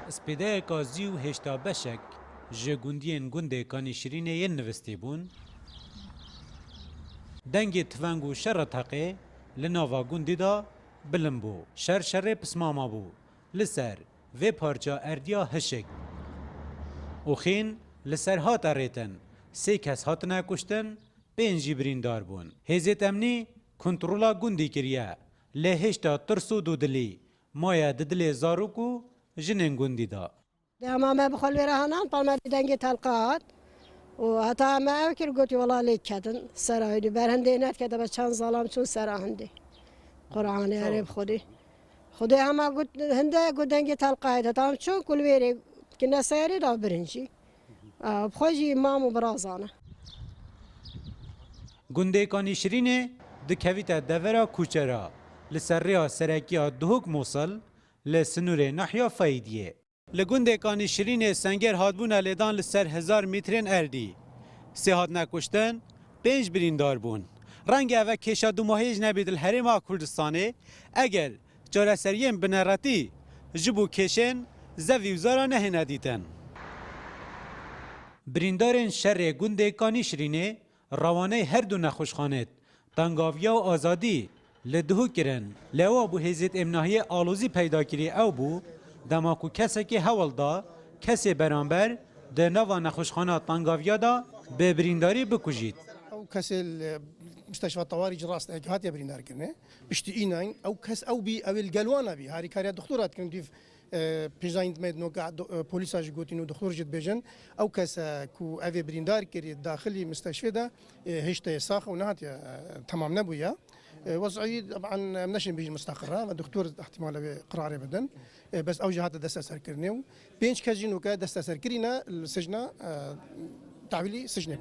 سپیده کازی و هشتا بشک جه گوندین گونده کانی شرینه ین نوستی بون دنگ تفنگ و شر تقه لناوا گوندی دا بلن بو شر پسماما بو لسر و پارچا اردیا هشک و خین لسر هات ریتن سه کس هاتنا کشتن پنجی بریندار بون هزیت امنی کنترولا گوندی کریه لهشتا ترسو دودلی مایا ددلی زاروکو جنن گوندی دا اما ما بخل برهانان بالما دنگ تلقات و حتی ما اوکر گوتی والله لیک کردن سراهیدی برهنده نت کرده با چند ظالم چون سراهنده قرآن عرب خودی اما گوت هنده گوت دنگ تلقات حتی هم چون کل ویری که نسیری دا برنجی بخوجی امام و برازانه گونده کانی شرینه دکویتا دورا کوچرا لسریا سرکیا دهوک موصل لسنور نحیا فایدیه لگونده کانی شرینه سنگر هادبونا لیدان لسر 1000 مترین اردی سه هات نکشتن 5 بریندار بون رنگ اوه کشا دو ماهیج نبید الحریم کردستانه اگر جارسرین بنراتی جبو کشن زوی وزارا نه ندیتن بریندارن شر گونده کانی شرینه روانه هر دو نخوشخانت تنگاویا و آزادی لدهو کرن لوا بو هزیت امناهی آلوزی پیدا کری او بو دماکو کسی که حول دا کسی برانبر ده نوا نخوشخانه تنگاویا دا به برینداری بکجید او کس مستشفى الطوارئ جراس هات يا بريندار كنه بشتينا او كس او بي او الجلوانه بي هاري كاريا دكتورات كن ديف بيزايند ميد نو قاعد بوليساج قوتينو دكتور جد بيجن او كس كو افي بريندار كري داخلي مستشفى ده هشتا ساخ ونهات تمام نبويا وضعي طبعا منشن بيجي مستقره الدكتور احتمال قرار بدن بس او جهات دست اثر كرنيو بينش كاجينو كا دست اثر كرينا السجنه تعويلي سجنه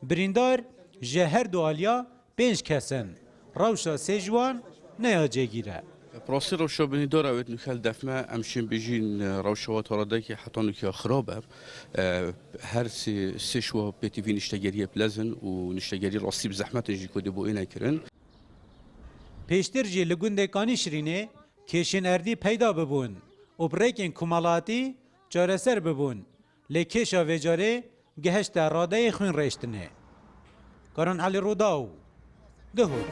بریندار جهر دوالیا 5 کسن روشا سجوان نیا جگیره براسي روشا بنيدورا ويت نخل دفمة أمشين بيجين روشوات ورداكي حتى نكيا خرابة هر سي شوا بيتي في نشتغيرية بلازن ونشتغيرية راسي بزحمة نجي كودي بو إنا كرن پیشتر جی لگونده کانی شرینه کشن اردی پیدا ببون و بریکن کمالاتی جارسر ببون لکشا وجاره گهشت راده خون رشتنه کاران علی روداو گهود